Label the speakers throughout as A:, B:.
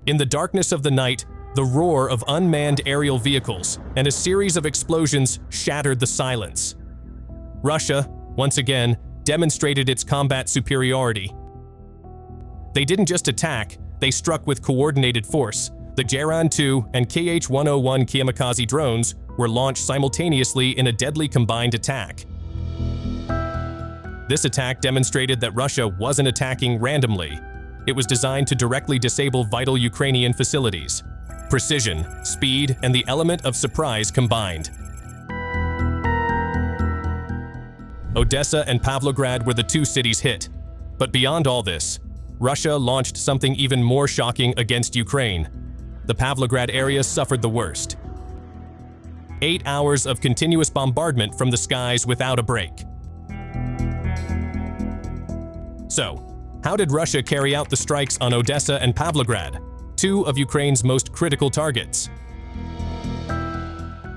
A: In the darkness of the night, the roar of unmanned aerial vehicles and a series of explosions shattered the silence. Russia, once again, demonstrated its combat superiority. They didn't just attack, they struck with coordinated force. The Geran-2 and Kh-101 kamikaze drones were launched simultaneously in a deadly combined attack. This attack demonstrated that Russia wasn't attacking randomly. It was designed to directly disable vital Ukrainian facilities. Precision, speed, and the element of surprise combined. Odessa and Pavlograd were the two cities hit. But beyond all this, Russia launched something even more shocking against Ukraine. The Pavlograd area suffered the worst. 8 hours of continuous bombardment from the skies without a break. So, how did Russia carry out the strikes on Odessa and Pavlograd, two of Ukraine's most critical targets?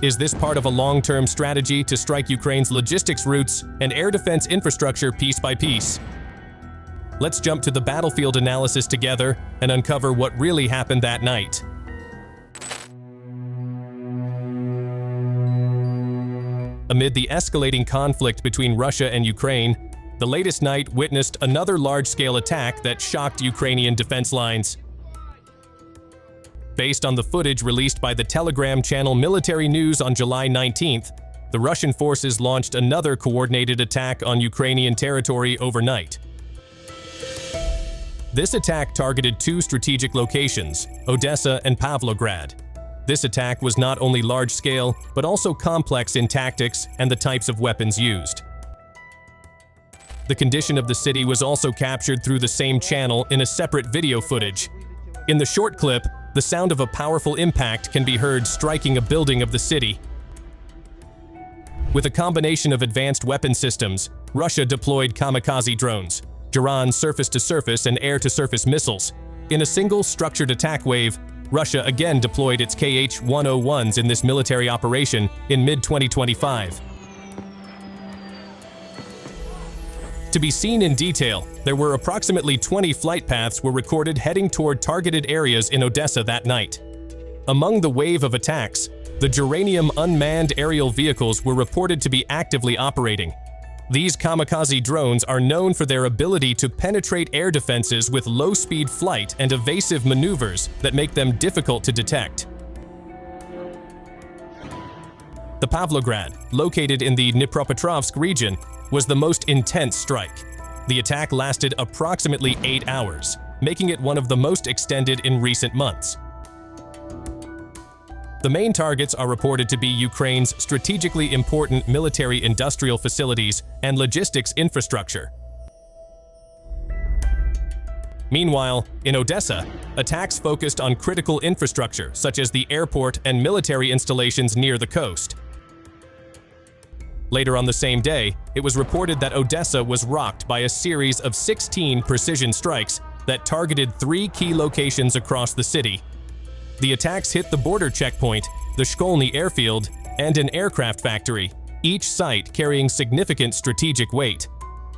A: Is this part of a long-term strategy to strike Ukraine's logistics routes and air defense infrastructure piece by piece? Let's jump to the battlefield analysis together and uncover what really happened that night. Amid the escalating conflict between Russia and Ukraine, the latest night witnessed another large-scale attack that shocked Ukrainian defense lines. Based on the footage released by the Telegram channel Military News on July 19th, the Russian forces launched another coordinated attack on Ukrainian territory overnight. This attack targeted two strategic locations, Odessa and Pavlograd. This attack was not only large-scale, but also complex in tactics and the types of weapons used. The condition of the city was also captured through the same channel in a separate video footage. In the short clip, the sound of a powerful impact can be heard striking a building of the city. With a combination of advanced weapon systems, Russia deployed kamikaze drones, Geran surface-to-surface and air-to-surface missiles. In a single structured attack wave, Russia again deployed its Kh-101s in this military operation in mid-2025. To be seen in detail, there were approximately 20 flight paths were recorded heading toward targeted areas in Odessa that night. Among the wave of attacks, the Geranium unmanned aerial vehicles were reported to be actively operating. These kamikaze drones are known for their ability to penetrate air defenses with low-speed flight and evasive maneuvers that make them difficult to detect. The Pavlograd, located in the Dnipropetrovsk region, was the most intense strike. The attack lasted approximately 8 hours, making it one of the most extended in recent months. The main targets are reported to be Ukraine's strategically important military-industrial facilities and logistics infrastructure. Meanwhile, in Odessa, attacks focused on critical infrastructure such as the airport and military installations near the coast. Later on the same day, it was reported that Odessa was rocked by a series of 16 precision strikes that targeted 3 key locations across the city. The attacks hit the border checkpoint, the Shkolny airfield, and an aircraft factory, each site carrying significant strategic weight.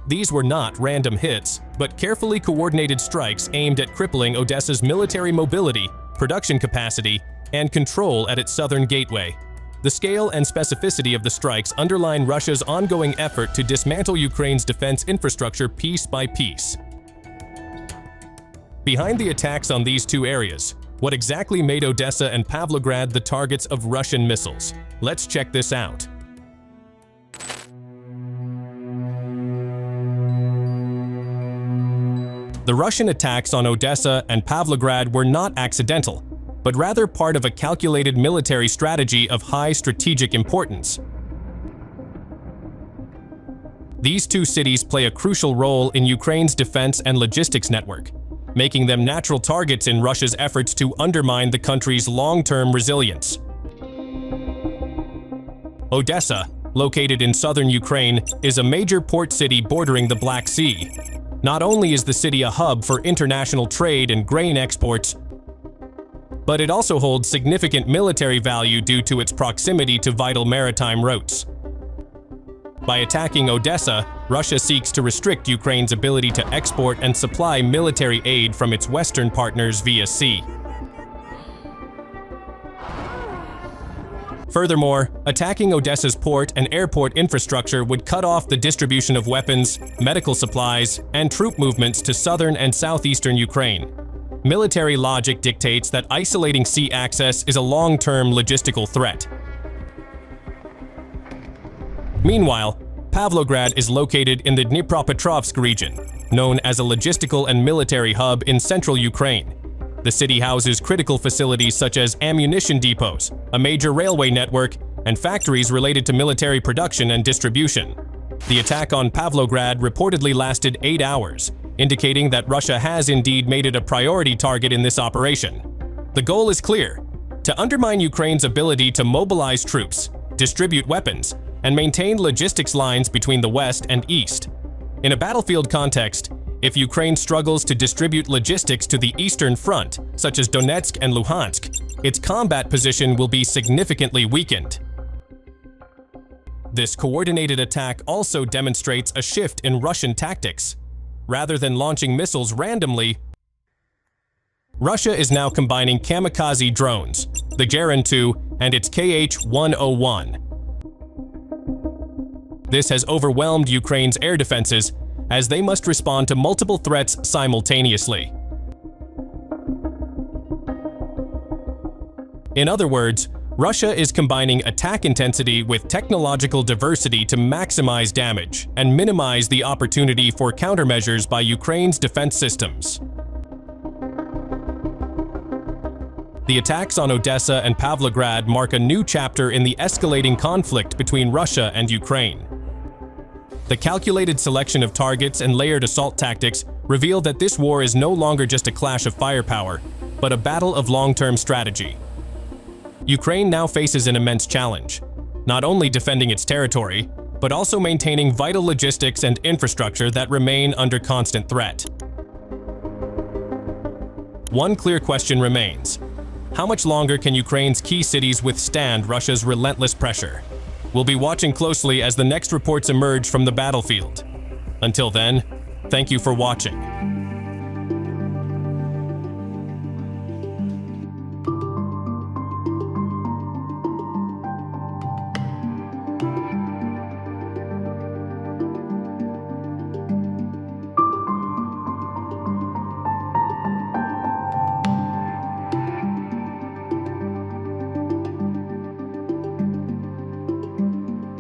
A: These were not random hits, but carefully coordinated strikes aimed at crippling Odessa's military mobility, production capacity, and control at its southern gateway. The scale and specificity of the strikes underline Russia's ongoing effort to dismantle Ukraine's defense infrastructure piece by piece. Behind the attacks on these two areas, what exactly made Odessa and Pavlograd the targets of Russian missiles? Let's check this out. The Russian attacks on Odessa and Pavlograd were not accidental, but rather part of a calculated military strategy of high strategic importance. These two cities play a crucial role in Ukraine's defense and logistics network, making them natural targets in Russia's efforts to undermine the country's long-term resilience. Odessa, located in southern Ukraine, is a major port city bordering the Black Sea. Not only is the city a hub for international trade and grain exports, but it also holds significant military value due to its proximity to vital maritime routes. By attacking Odessa, Russia seeks to restrict Ukraine's ability to export and supply military aid from its Western partners via sea. Furthermore, attacking Odessa's port and airport infrastructure would cut off the distribution of weapons, medical supplies, and troop movements to southern and southeastern Ukraine. Military logic dictates that isolating sea access is a long-term logistical threat. Meanwhile, Pavlograd is located in the Dnipropetrovsk region, known as a logistical and military hub in central Ukraine. The city houses critical facilities such as ammunition depots, a major railway network, and factories related to military production and distribution. The attack on Pavlograd reportedly lasted 8 hours, indicating that Russia has indeed made it a priority target in this operation. The goal is clear: to undermine Ukraine's ability to mobilize troops, distribute weapons, and maintain logistics lines between the West and East. In a battlefield context, if Ukraine struggles to distribute logistics to the Eastern Front, such as Donetsk and Luhansk, its combat position will be significantly weakened. This coordinated attack also demonstrates a shift in Russian tactics. Rather than launching missiles randomly, Russia is now combining kamikaze drones, the Geran 2 and its Kh-101. This has overwhelmed Ukraine's air defenses, as they must respond to multiple threats simultaneously. In other words, Russia is combining attack intensity with technological diversity to maximize damage and minimize the opportunity for countermeasures by Ukraine's defense systems. The attacks on Odessa and Pavlograd mark a new chapter in the escalating conflict between Russia and Ukraine. The calculated selection of targets and layered assault tactics reveal that this war is no longer just a clash of firepower, but a battle of long-term strategy. Ukraine now faces an immense challenge, not only defending its territory, but also maintaining vital logistics and infrastructure that remain under constant threat. One clear question remains: how much longer can Ukraine's key cities withstand Russia's relentless pressure? We'll be watching closely as the next reports emerge from the battlefield. Until then, thank you for watching.